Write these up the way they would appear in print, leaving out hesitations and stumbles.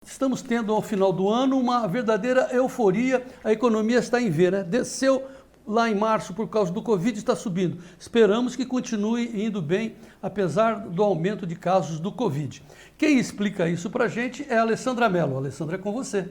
Estamos tendo ao final do ano uma verdadeira euforia, a economia está em V, né? Desceu lá em março por causa do Covid, está subindo. Esperamos que continue indo bem, apesar do aumento de casos do Covid. Quem explica isso para a gente é a Alessandra Mello. Alessandra, é com você.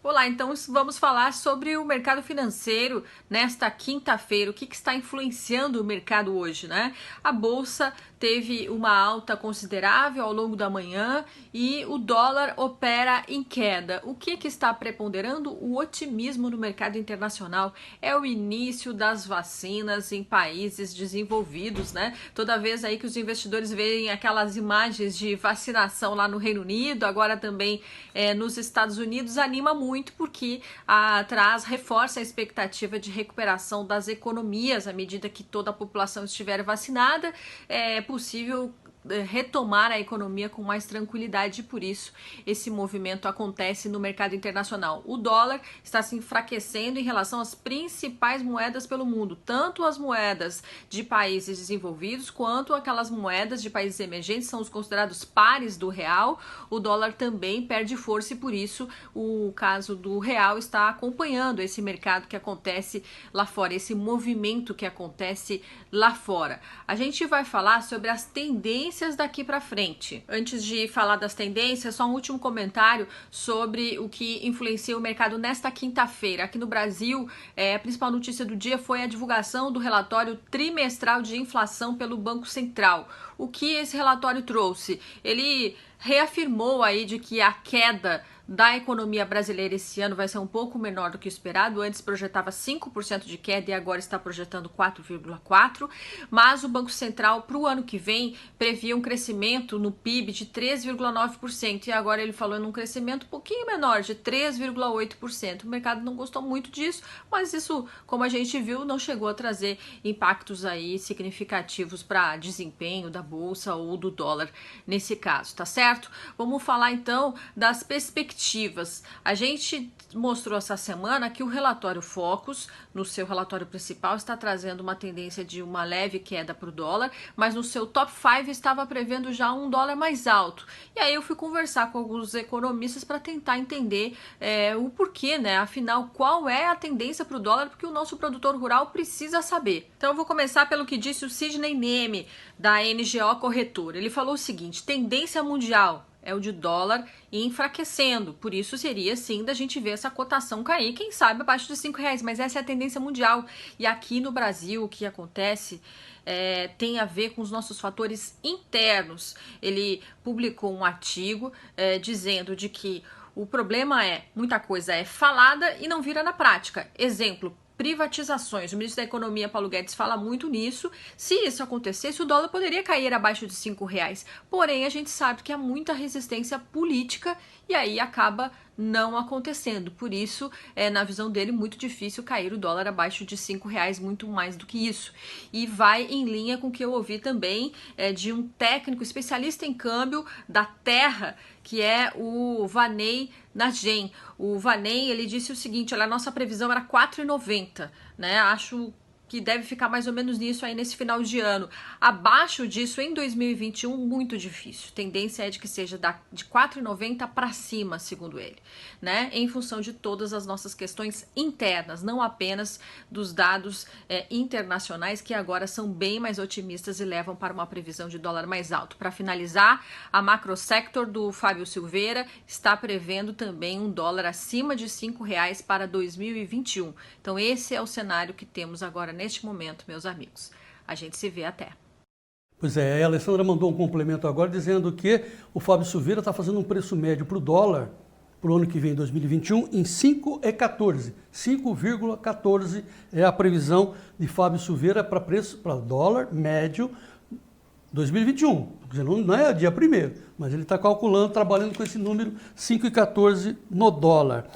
Olá, então vamos falar sobre o mercado financeiro nesta quinta-feira. O que está influenciando o mercado hoje, né? A bolsa teve uma alta considerável ao longo da manhã e o dólar opera em queda. O que está preponderando? O otimismo no mercado internacional. É o início das vacinas em países desenvolvidos, né? Toda vez aí que os investidores veem aquelas imagens de vacinação lá no Reino Unido, agora também nos Estados Unidos, anima muito porque reforça a expectativa de recuperação das economias à medida que toda a população estiver vacinada. É possível retomar a economia com mais tranquilidade e por isso esse movimento acontece no mercado internacional. O dólar está se enfraquecendo em relação às principais moedas pelo mundo, tanto as moedas de países desenvolvidos quanto aquelas moedas de países emergentes, são os considerados pares do real. O dólar também perde força e por isso o caso do real está acompanhando esse mercado que acontece lá fora, esse movimento que acontece lá fora. A gente vai falar sobre as tendências daqui para frente. Antes de falar das tendências, só um último comentário sobre o que influencia o mercado nesta quinta-feira. Aqui no Brasil, a principal notícia do dia foi a divulgação do relatório trimestral de inflação pelo Banco Central. O que esse relatório trouxe? Ele reafirmou aí de que a queda da economia brasileira esse ano vai ser um pouco menor do que esperado. Antes projetava 5% de queda e agora está projetando 4,4%. Mas o Banco Central, para o ano que vem, previa um crescimento no PIB de 3,9%. E agora ele falou em um crescimento um pouquinho menor, de 3,8%. O mercado não gostou muito disso, mas isso, como a gente viu, não chegou a trazer impactos aí significativos para desempenho da bolsa ou do dólar nesse caso, tá certo? Vamos falar então das perspectivas. A gente mostrou essa semana que o relatório Focus, no seu relatório principal, está trazendo uma tendência de uma leve queda para o dólar, mas no seu top 5 estava prevendo já um dólar mais alto. E aí eu fui conversar com alguns economistas para tentar entender o porquê, né? Afinal, qual é a tendência para o dólar, porque o nosso produtor rural precisa saber. Então eu vou começar pelo que disse o Sidney Neme, da NGO Corretora. Ele falou o seguinte: tendência mundial é o de dólar enfraquecendo, por isso seria sim da gente ver essa cotação cair, quem sabe abaixo de R$5, mas essa é a tendência mundial. E aqui no Brasil o que acontece tem a ver com os nossos fatores internos. Ele publicou um artigo dizendo de que o problema muita coisa é falada e não vira na prática. Exemplo, privatizações. O ministro da Economia, Paulo Guedes, fala muito nisso. Se isso acontecesse, o dólar poderia cair abaixo de R$5. Porém, a gente sabe que há muita resistência política e aí acaba não acontecendo. Por isso, na visão dele, muito difícil cair o dólar abaixo de R$5, muito mais do que isso. E vai em linha com o que eu ouvi também de um técnico especialista em câmbio da Terra, que é o Vaney Najem. O Vaney, ele disse o seguinte: olha, a nossa previsão era 4,90, né? Acho que deve ficar mais ou menos nisso aí nesse final de ano. Abaixo disso, em 2021, muito difícil. Tendência é de que seja de 4,90 para cima, segundo ele, né? Em função de todas as nossas questões internas, não apenas dos dados internacionais, que agora são bem mais otimistas e levam para uma previsão de dólar mais alto. Para finalizar, a Macrosector do Fábio Silveira está prevendo também um dólar acima de R$5 para 2021. Então esse é o cenário que temos agora neste momento, meus amigos. A gente se vê até. Pois é, a Alessandra mandou um complemento agora dizendo que o Fábio Silveira está fazendo um preço médio para o dólar para o ano que vem, 2021, em 5,14. 5,14 é a previsão de Fábio Silveira para preço para dólar médio 2021. Não é dia 1º, mas ele está calculando, trabalhando com esse número 5,14 no dólar.